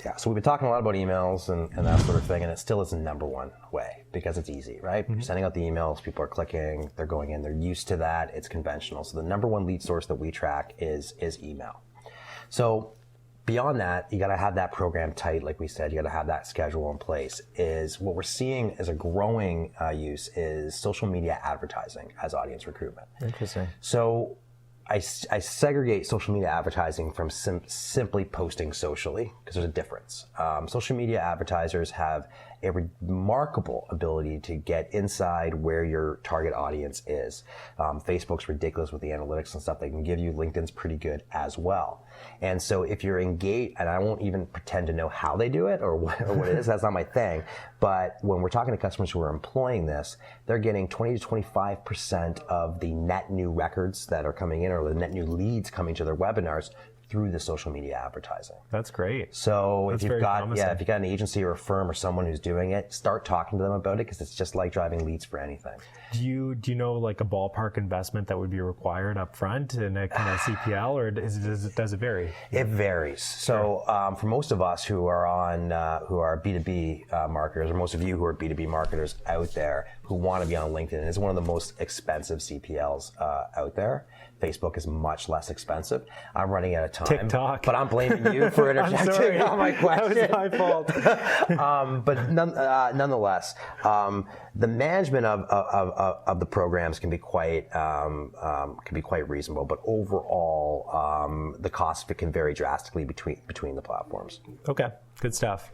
Yeah, so we've been talking a lot about emails and that sort of thing, and it still is the number one way because it's easy, right? You're sending out the emails, people are clicking, they're going in, they're used to that, it's conventional. So the number one lead source that we track is email. So beyond that, you got to have that program tight, like we said. You got to have that schedule in place. Is what we're seeing as a growing use is social media advertising as audience recruitment. Interesting. So I segregate social media advertising from simply posting socially because there's a difference. Social media advertisers have a remarkable ability to get inside where your target audience is. Facebook's ridiculous with the analytics and stuff they can give you. LinkedIn's pretty good as well. And so if you're engaged, and I won't even pretend to know how they do it or what it is, that's not my thing. But when we're talking to customers who are employing this, they're getting 20 to 25% of the net new records that are coming in or the net new leads coming to their webinars through the social media advertising. That's great. So That's if you've got promising. if you got an agency or a firm or someone who's doing it, start talking to them about it because it's just like driving leads for anything. Do you know like a ballpark investment that would be required up front in a kind of CPL, or does it vary? It varies. So for most of us who are on who are B2B marketers, or most of you who are B2B marketers out there who want to be on LinkedIn, it's one of the most expensive CPLs out there. Facebook is much less expensive. I'm running out of time. TikTok. But I'm blaming you for interjecting on my question. That was my fault. But nonetheless, the management of the programs can be quite reasonable. But overall, the cost of it can vary drastically between the platforms. Okay, good stuff.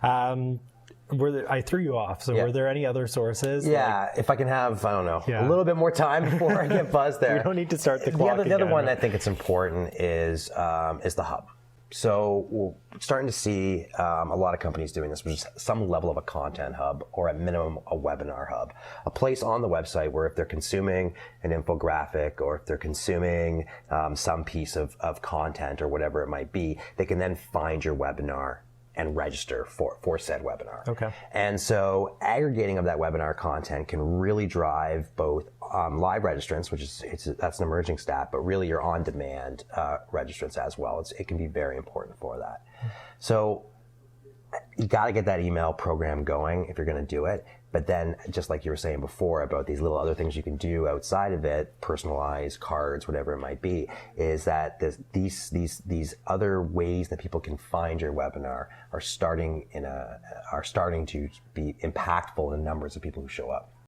I threw you off, so were there any other sources? Yeah, if I can have, I don't know, a little bit more time before I get buzzed there. We don't need to start the clock The other again. one I think it's important is the hub. So we're starting to see a lot of companies doing this, which is some level of a content hub or at minimum a webinar hub. A place on the website where if they're consuming an infographic or if they're consuming some piece of content or whatever it might be, they can then find your webinar and register for said webinar. Okay. And so aggregating of that webinar content can really drive both live registrants, which that's an emerging stat, but really your on-demand registrants as well. It can be very important for that. So you got to get that email program going if you're going to do it. But then, just like you were saying before about these little other things you can do outside of it, personalized cards, whatever it might be, is that these other ways that people can find your webinar are starting to be impactful in numbers of people who show up.